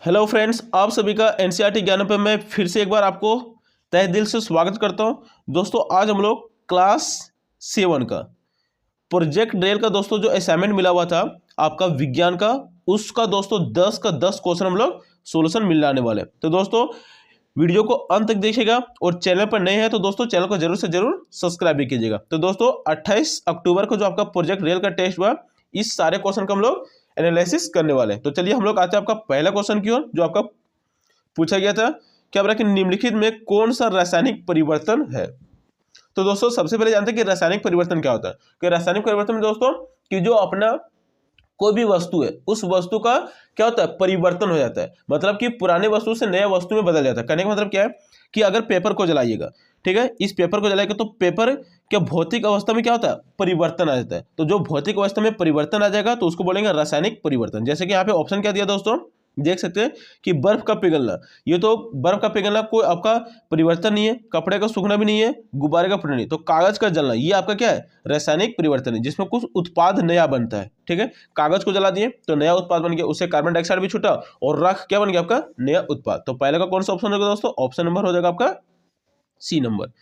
Hello friends, आप सभी का एनसीईआरटी ज्ञान पे मैं फिर से एक बार आपको तहे दिल से स्वागत करता हूं। दोस्तों आज हम लोग क्लास 7 का प्रोजेक्ट ड्रेल का दोस्तों जो असाइनमेंट मिला हुआ था आपका विज्ञान का, उसका दोस्तों 10 का 10 क्वेश्चन हम लोग सोल्यूशन मिलाने वाले हैं। तो दोस्तों वीडियो को अंत तक देखिएगा और चैनल पर नए हैं तो दोस्तों चैनल को जरूर से जरूर सब्सक्राइब भी कीजिएगा। तो दोस्तों 28 अक्टूबर को जो आपका प्रोजेक्ट ड्रेल का टेस्ट हुआ, इस सारे क्वेश्चन का हम लोग एनालिसिस करने वाले हैं। तो चलिए हम लोग आते हैं आपका पहला क्वेश्चन की ओर, जो आपका पूछा गया था क्या बोला कि निम्नलिखित में कौन सा रासायनिक परिवर्तन है। तो दोस्तों सबसे पहले जानते हैं कि रासायनिक परिवर्तन क्या होता है। कि रासायनिक परिवर्तन में दोस्तों कि जो अपना कोई भी वस्तु है उस वस्तु का क्या होता है, परिवर्तन हो जाता है। मतलब कि पुराने वस्तु से नया वस्तु में बदल जाता है। कहने का मतलब क्या है कि अगर पेपर को जलाइएगा, ठीक है, इस पेपर को जलाएगा तो पेपर क्या भौतिक अवस्था में क्या होता है, परिवर्तन आ जाता है। तो जो भौतिक अवस्था में परिवर्तन आ जाएगा तो उसको बोलेंगे रासायनिक परिवर्तन। जैसे कि यहाँ पे ऑप्शन क्या दिया दोस्तों, देख सकते हैं कि बर्फ का पिघलना, ये तो बर्फ का पिघलना कोई आपका परिवर्तन नहीं है, कपड़े का सूखना भी नहीं है, गुब्बारे का फटना नहीं, तो कागज का जलना ये आपका क्या है, रासायनिक परिवर्तन है, जिसमें कुछ उत्पाद नया बनता है। ठीक है, कागज को जला दिए तो नया उत्पाद बन गया, उससे कार्बन डाइऑक्साइड भी छूटा और राख क्या बन गया आपका, नया उत्पाद। तो पहले का कौन सा ऑप्शन होगा दोस्तों, ऑप्शन नंबर हो जाएगा आपका सी नंबर।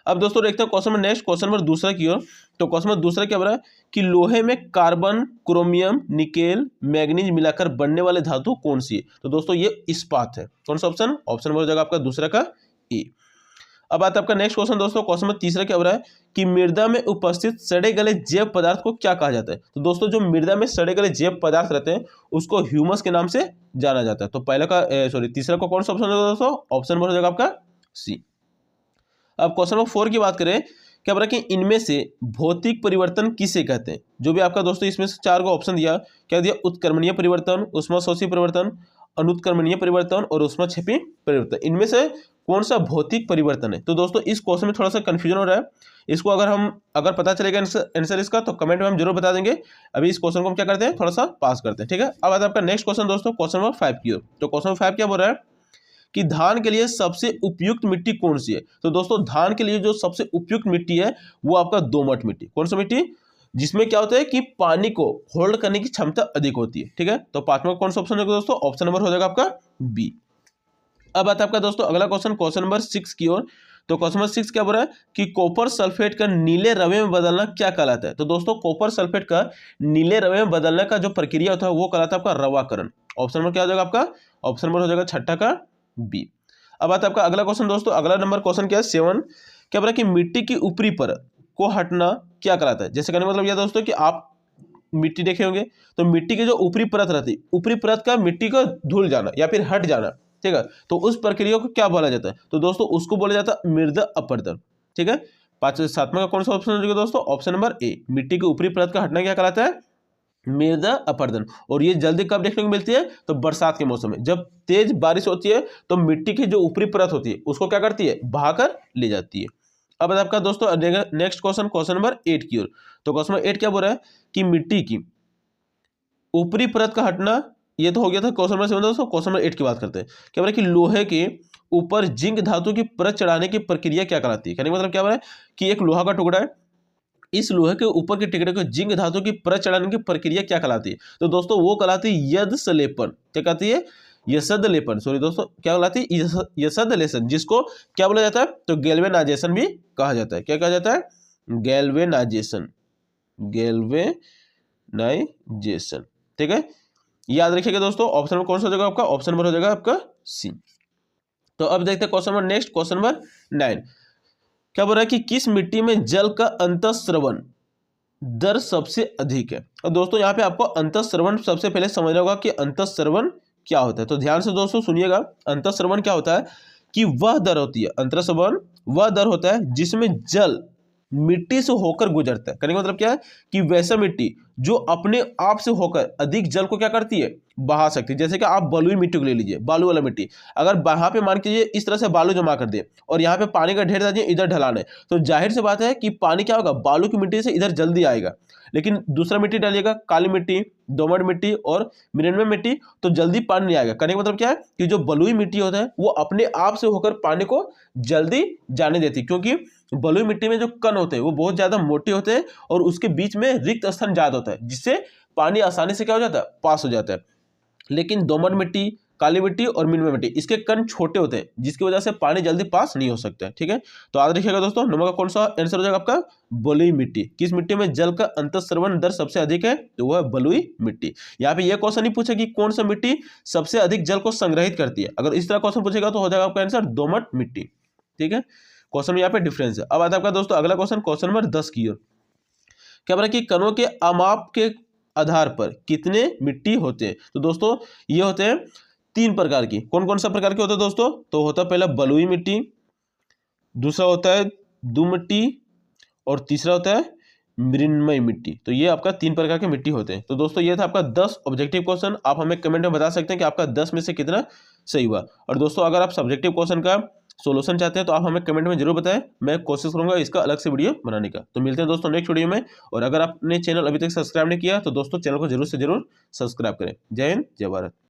अब दोस्तों देखते हैं question number next, question number दूसरा की ओर। तो क्वेश्चन नंबर दूसरा क्या बोला कि लोहे में कार्बन, क्रोमियम, निकेल, मैग्नीज मिलाकर बनने वाले धातु कौन सी है। तो दोस्तों ये इस्पात है। कौन सा ऑप्शन, ऑप्शन नंबर हो जाएगा आपका दूसरा का ए। अब आता है आपका नेक्स्ट क्वेश्चन दोस्तों, क्वेश्चन नंबर तीसरा क्या हो रहा है कि मृदा में उपस्थित सड़े गले जैव पदार्थ को क्या कहा जाता है। तो दोस्तों जो मृदा में सड़े गले जैव पदार्थ रहते हैं उसको ह्यूमस के नाम से जाना जाता है। तो पहला का तीसरा का कौन सा ऑप्शन होगा दोस्तों, ऑप्शन नंबर हो जाएगा आपका सी। अब क्वेश्चन नंबर 4 की बात करें, क्या बोला कि इनमें से भौतिक परिवर्तन किसे कहते हैं। जो भी आपका दोस्तों इसमें से 4 को ऑप्शन दिया, क्या दिया, उत्क्रमणीय परिवर्तन, ऊष्माशोषी परिवर्तन, अनुत्क्रमणीय परिवर्तन और ऊष्माक्षेपी परिवर्तन। इनमें से कौन सा भौतिक परिवर्तन है। तो दोस्तों इस क्वेश्चन में थोड़ा सा कंफ्यूजन हो रहा है। इसको अगर पता चलेगा आंसर इसका तो कमेंट में हम जरूर बता देंगे। अभी इस क्वेश्चन को हम क्या करते हैं, थोड़ा सा पास करते हैं। ठीक है, अब आता है आपका नेक्स्ट क्वेश्चन दोस्तों, क्वेश्चन नंबर 5 की ओर। तो क्वेश्चन नंबर 5 क्या बोल रहा है कि धान के लिए सबसे उपयुक्त मिट्टी कौन सी है। तो दोस्तों धान के लिए जो सबसे उपयुक्त मिट्टी है वो आपका दोमट मिट्टी। कौन सा मिट्टी, जिसमें क्या होता है कि पानी को होल्ड करने की क्षमता अधिक होती है। ठीक है, तो पांचवा कौन सा ऑप्शन होगा दोस्तों, ऑप्शन नंबर हो जाएगा आपका बी। अब आता है आपका दोस्तों अगला क्वेश्चन, क्वेश्चन नंबर 6 की ओर। तो क्वेश्चन नंबर 6 क्या बोल रहा है कि कॉपर सल्फेट का नीले रवे में बदलना क्या कहलाता है। तो दोस्तों कॉपर सल्फेट का नीले रवे में बदलने का जो प्रक्रिया होता है वो कहलाता है आपका रवाकरण। ऑप्शन नंबर क्या हो जाएगा आपका, ऑप्शन नंबर हो जाएगा छठा का बी। अब आता है आपका अगला क्वेश्चन दोस्तों, अगला नंबर क्वेश्चन क्या है 7, क्या बोला कि मिट्टी की ऊपरी परत को हटना क्या कहलाता है। जैसे कहने का मतलब यह दोस्तों कि आप मिट्टी देखे होंगे तो मिट्टी की जो ऊपरी परत रहती है, ऊपरी परत का मिट्टी का धुल जाना या फिर हट जाना, ठीक है, तो उस प्रक्रिया को क्या बोला जाता है। तो दोस्तों उसको बोला जाता है मृदा अपरदन। ठीक है, 5वां का कौन सा ऑप्शन हो जाएगा दोस्तों, ऑप्शन नंबर ए, मिट्टी की ऊपरी परत का हटना क्या कहलाता है, मृदा अपरदन। और ये जल्दी कब देखने को मिलती है, तो बरसात के मौसम में जब तेज बारिश होती है तो मिट्टी की जो ऊपरी परत होती है उसको क्या करती है, बहाकर ले जाती है। अब आपका दोस्तों नेक्स्ट क्वेश्चन, क्वेश्चन नंबर 8 की ओर। तो क्वेश्चन नंबर 8 क्या बोल रहा है कि मिट्टी की ऊपरी परत का हटना, ये तो हो गया था क्वेश्चन नंबर 7 दोस्तों। क्वेश्चन नंबर 8 की बात करते हैं, क्या बोल रहा है कि लोहे के ऊपर जिंक धातु की परत चढ़ाने की प्रक्रिया क्या कहलाती है। कहने का मतलब क्या बोल रहा है कि एक लोहा का टुकड़ा है, इस लोहे के ऊपर के टुकड़े को जिंक धातु की परत चढ़ाने की प्रक्रिया क्या कहलाती है। तो दोस्तों वो कहलाती है यद सलेपन। क्या कहती है, यसद लेपन, सॉरी दोस्तों क्या कहलाती है, यसद लेसन, जिसको क्या बोला जाता है, तो गैल्वेनाइजेशन भी कहा जाता है। क्या कहा जाता है, गैल्वेनाइजेशन, गैल्वेनाइजेशन। ठीक है, याद रखिएगा दोस्तों, ऑप्शन नंबर कौन सा हो जाएगा आपका, ऑप्शन नंबर हो जाएगा आपका सी। तो अब देखते हैं question number next, question number 9, क्या बोल रहा है कि किस मिट्टी में जल का अंतःस्रवण दर सबसे अधिक है। और दोस्तों यहाँ पे आपको अंतःस्रवण सबसे पहले समझना होगा कि अंतःस्रवण क्या होता है। तो ध्यान से दोस्तों सुनिएगा, अंतःस्रवण क्या होता है कि वह दर होती है, अंतःस्रवण वह दर होता है जिसमें जल मिट्टी से होकर गुजरता है। कहने का मतलब क्या है कि वैसा मिट्टी जो अपने आप से होकर अधिक जल को क्या करती है, बहा सकती है। जैसे कि आप बलुई मिट्टी को ले लीजिए, बालू वाला मिट्टी, अगर वहां पे मान कीजिए इस तरह से बालू जमा कर दे और यहाँ पे पानी का ढेर डालिए, इधर ढलान है, तो जाहिर सी बात है कि पानी क्या होगा, बालू की मिट्टी से इधर जल्दी आएगा। लेकिन दूसरा मिट्टी डालिएगा, काली मिट्टी, दोमट मिट्टी और मिनरल मिट्टी, तो जल्दी पानी नहीं आएगा। कहने का मतलब क्या है कि जो बलुई मिट्टी होता है वो अपने आप से होकर पानी को जल्दी जाने देती है, क्योंकि बलुई मिट्टी में जो कण होते हैं वो बहुत ज्यादा मोटे होते हैं और उसके बीच में रिक्त स्थान ज्यादा होता है, जिससे पानी आसानी से क्या हो जाता है, पास हो जाता है। लेकिन दोमट मिट्टी, काली मिट्टी और मिनमय मिट्टी, इसके कण छोटे होते हैं जिसकी वजह से पानी जल्दी पास नहीं हो सकता है। ठीक है, तो याद रखिएगा दोस्तों, नंबर का कौन सा आंसर हो जाएगा आपका बलुई मिट्टी। किस मिट्टी में जल का अंतःस्रवण दर सबसे अधिक है, तो वह बलुई मिट्टी। यहाँ पे यह क्वेश्चन नहीं पूछा कि कौन सा मिट्टी सबसे अधिक जल को संग्रहित करती है, अगर इस तरह क्वेश्चन पूछेगा तो हो जाएगा आपका आंसर दोमट मिट्टी। ठीक है, क्वेश्चन में यहाँ पे डिफरेंस है। अब आता है आपका दोस्तों अगला क्वेश्चन, क्वेश्चन नंबर 10 की ओर। क्या बोला कि कणों के अमाप के आधार पर कितने मिट्टी होते हैं। तो दोस्तों ये होते हैं 3 प्रकार की। कौन कौन सा प्रकार के होते हैं दोस्तों, तो होता है पहला बलुई मिट्टी, दूसरा होता है दुमिट्टी और तीसरा होता है मृण्मयी मिट्टी। तो ये आपका 3 प्रकार के मिट्टी होते हैं। तो दोस्तों ये था आपका 10 ऑब्जेक्टिव क्वेश्चन। आप हमें कमेंट में बता सकते हैं कि आपका 10 में से कितना सही हुआ। और दोस्तों अगर आप सब्जेक्टिव क्वेश्चन का सॉल्यूशन चाहते हैं तो आप हमें कमेंट में जरूर बताएं, मैं कोशिश करूंगा इसका अलग से वीडियो बनाने का। तो मिलते हैं दोस्तों नेक्स्ट वीडियो में। और अगर आपने चैनल अभी तक सब्सक्राइब नहीं किया तो दोस्तों चैनल को जरूर से जरूर सब्सक्राइब करें। जय हिंद, जय भारत।